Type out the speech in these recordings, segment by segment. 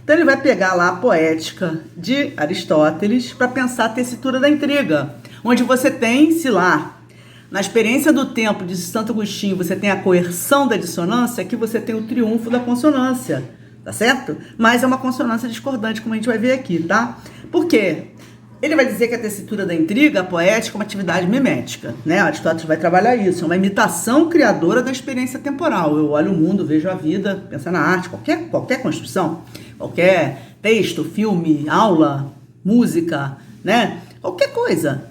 Então ele vai pegar lá a Poética de Aristóteles para pensar a tessitura da intriga, onde você tem, se lá, na experiência do tempo de Santo Agostinho, você tem a coerção da dissonância, aqui você tem o triunfo da consonância, tá certo? Mas é uma consonância discordante, como a gente vai ver aqui, tá? Por quê? Ele vai dizer que a tessitura da intriga, a poética, é uma atividade mimética, né? Aristóteles vai trabalhar isso, é uma imitação criadora da experiência temporal. Eu olho o mundo, vejo a vida, penso na arte, qualquer construção, qualquer texto, filme, aula, música, né? Qualquer coisa,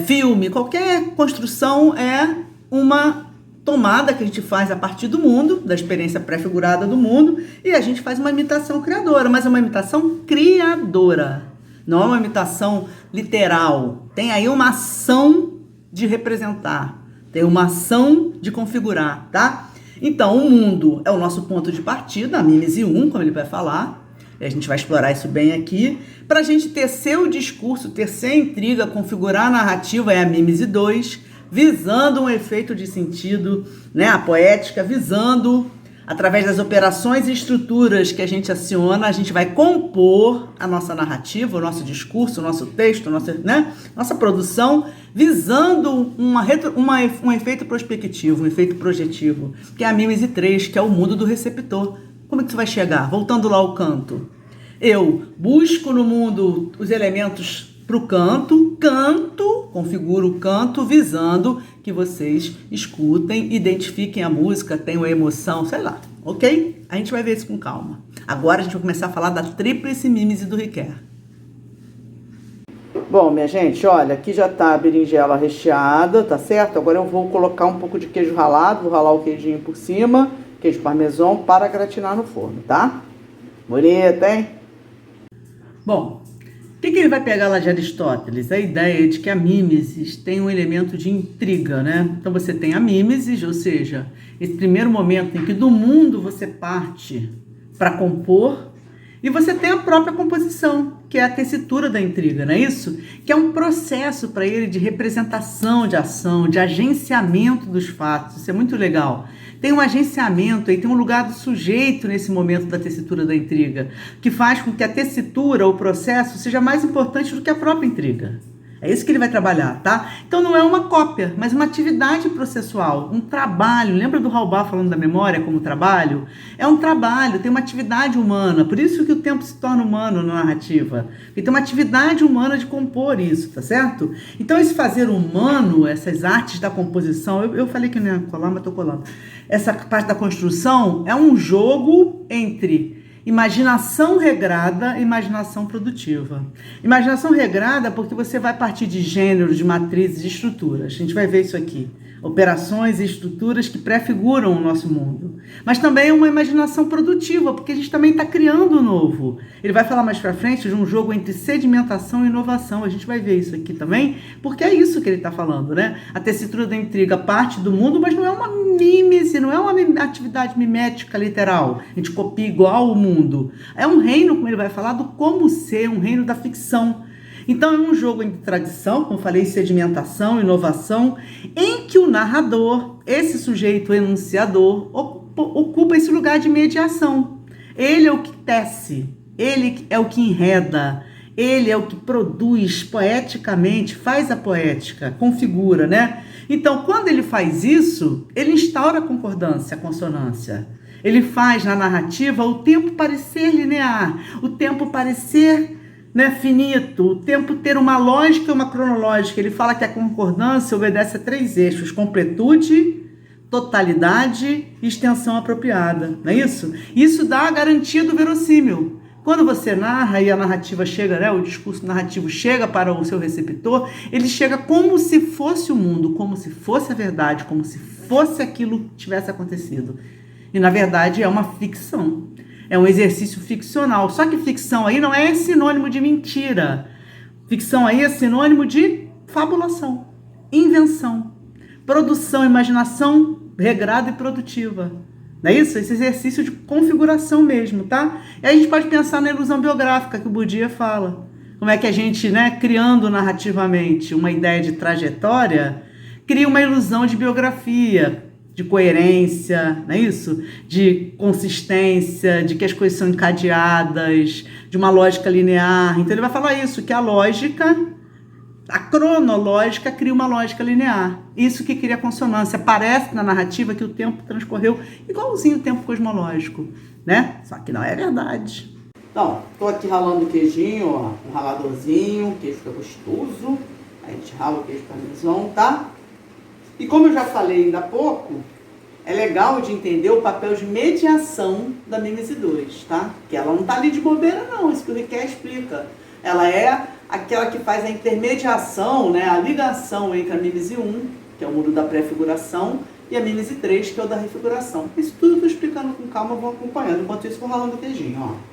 filme, qualquer construção é uma tomada que a gente faz a partir do mundo, da experiência pré-figurada do mundo, e a gente faz uma imitação criadora, mas é uma imitação criadora. Não é uma imitação literal. Tem aí uma ação de representar. Tem uma ação de configurar, tá? Então, o mundo é o nosso ponto de partida, a mímese 1, como ele vai falar. E a gente vai explorar isso bem aqui. Para a gente tecer o discurso, tecer a intriga, configurar a narrativa, é a mímese 2, visando um efeito de sentido, né? A poética, visando... Através das operações e estruturas que a gente aciona, a gente vai compor a nossa narrativa, o nosso discurso, o nosso texto, nossa produção, visando um efeito prospectivo, um efeito projetivo, que é a mímese 3, que é o mundo do receptor. Como é que você vai chegar? Voltando lá ao canto. Eu busco no mundo os elementos para o canto, configuro o canto visando que vocês escutem, identifiquem a música, tenham a emoção, sei lá, ok? A gente vai ver isso com calma. Agora a gente vai começar a falar da tríplice mímese do Riquet. Bom, minha gente, olha, aqui já tá a berinjela recheada, tá certo? Agora eu vou colocar um pouco de queijo ralado, vou ralar o queijinho por cima, queijo parmesão, para gratinar no forno, tá? Bonito, hein? Bom, o que ele vai pegar lá de Aristóteles? A ideia de que a mimesis tem um elemento de intriga, né? Então você tem a mimesis, ou seja, esse primeiro momento em que do mundo você parte para compor, e você tem a própria composição, que é a tessitura da intriga, não é isso? Que é um processo para ele de representação de ação, de agenciamento dos fatos. Isso é muito legal. Tem um agenciamento, tem um lugar do sujeito nesse momento da tessitura da intriga, que faz com que a tessitura, o processo, seja mais importante do que a própria intriga. É isso que ele vai trabalhar, tá? Então não é uma cópia, mas uma atividade processual, um trabalho. Lembra do Halbach falando da memória como trabalho? É um trabalho, tem uma atividade humana, por isso que o tempo se torna humano na narrativa. E tem uma atividade humana de compor isso, tá certo? Então esse fazer humano, essas artes da composição, eu falei que não ia colar, mas tô colando. Essa parte da construção é um jogo entre imaginação regrada e imaginação produtiva. Imaginação regrada porque você vai partir de gêneros, de matrizes, de estruturas. A gente vai ver isso aqui. Operações e estruturas que prefiguram o nosso mundo. Mas também é uma imaginação produtiva, porque a gente também está criando o novo. Ele vai falar mais para frente de um jogo entre sedimentação e inovação. A gente vai ver isso aqui também, porque é isso que ele está falando, né? A tessitura da intriga parte do mundo, mas não é uma mímese, não é uma atividade mimética literal. A gente copia igual o mundo. É um reino, como ele vai falar, do como ser, um reino da ficção. Então é um jogo entre tradição, como falei, sedimentação, inovação, em que o narrador, esse sujeito enunciador, ocupa esse lugar de mediação. Ele é o que tece, ele é o que enreda, ele é o que produz poeticamente, faz a poética, configura, né? Então, quando ele faz isso, ele instaura a concordância, a consonância. Ele faz na narrativa o tempo parecer linear, o tempo parecer finito, o tempo ter uma lógica e uma cronológica. Ele fala que a concordância obedece a 3 eixos: completude, totalidade e extensão apropriada, não é isso? Isso dá a garantia do verossímil. Quando você narra e a narrativa chega, o discurso narrativo chega para o seu receptor, ele chega como se fosse o mundo, como se fosse a verdade, como se fosse aquilo que tivesse acontecido. E na verdade é uma ficção. É um exercício ficcional. Só que ficção aí não é sinônimo de mentira. Ficção aí é sinônimo de fabulação, invenção, produção, imaginação regrada e produtiva. Não é isso? Esse exercício de configuração mesmo, tá? E aí a gente pode pensar na ilusão biográfica que o Bourdieu fala. Como é que a gente, criando narrativamente uma ideia de trajetória, cria uma ilusão de biografia, de coerência, não é isso? De consistência, de que as coisas são encadeadas, de uma lógica linear. Então ele vai falar isso, que a lógica, a cronológica cria uma lógica linear. Isso que cria consonância. Parece na narrativa que o tempo transcorreu igualzinho o tempo cosmológico, né? Só que não é verdade. Então, tô aqui ralando o queijinho, ó, um raladorzinho, o queijo fica gostoso. Aí a gente rala o queijo parmesão, tá? E como eu já falei ainda há pouco, é legal de entender o papel de mediação da mímese 2, tá? Que ela não tá ali de bobeira não, isso que o Riquet explica. Ela é aquela que faz a intermediação, né, a ligação entre a mímese 1, que é o mundo da pré-figuração, e a mímese 3, que é o da refiguração. Isso tudo eu tô explicando com calma, vou acompanhando. Enquanto isso, vou ralando o queijinho, ó.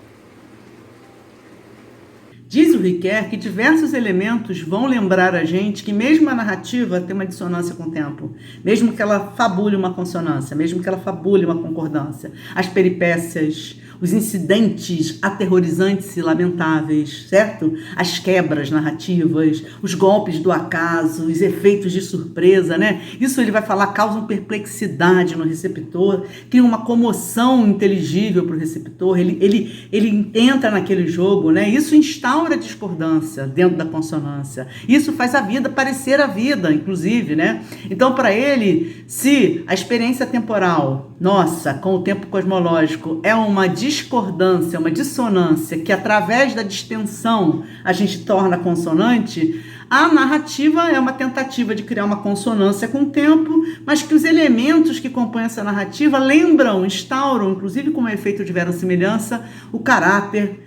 Diz o Riquet que diversos elementos vão lembrar a gente que mesmo a narrativa tem uma dissonância com o tempo, mesmo que ela fabule uma consonância, mesmo que ela fabule uma concordância. As peripécias, os incidentes aterrorizantes e lamentáveis, certo? As quebras narrativas, os golpes do acaso, os efeitos de surpresa, né? Isso ele vai falar, causam perplexidade no receptor, criam uma comoção inteligível para o receptor, ele entra naquele jogo, né? Isso instaura discordância dentro da consonância. Isso faz a vida parecer a vida, inclusive, né? Então, para ele, se a experiência temporal nossa, com o tempo cosmológico, é uma discordância, uma dissonância, que através da distensão a gente torna consonante, a narrativa é uma tentativa de criar uma consonância com o tempo, mas que os elementos que compõem essa narrativa lembram, instauram, inclusive como efeito de verossimilhança, o caráter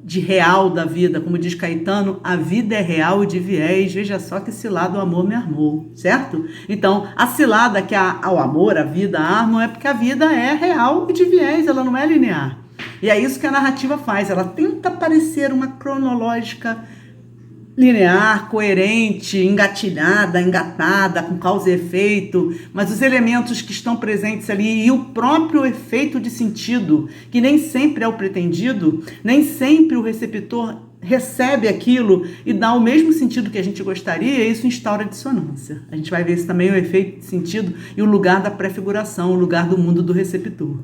de real da vida. Como diz Caetano, a vida é real e de viés, veja só que cilada o amor me armou, certo? Então, a cilada que ao amor, a vida armam, é porque a vida é real e de viés, ela não é linear. E é isso que a narrativa faz, ela tenta parecer uma cronológica linear, coerente, engatilhada, engatada, com causa e efeito, mas os elementos que estão presentes ali e o próprio efeito de sentido, que nem sempre é o pretendido, nem sempre o receptor recebe aquilo e dá o mesmo sentido que a gente gostaria, e isso instaura dissonância. A gente vai ver isso também, o efeito de sentido e o lugar da prefiguração, o lugar do mundo do receptor.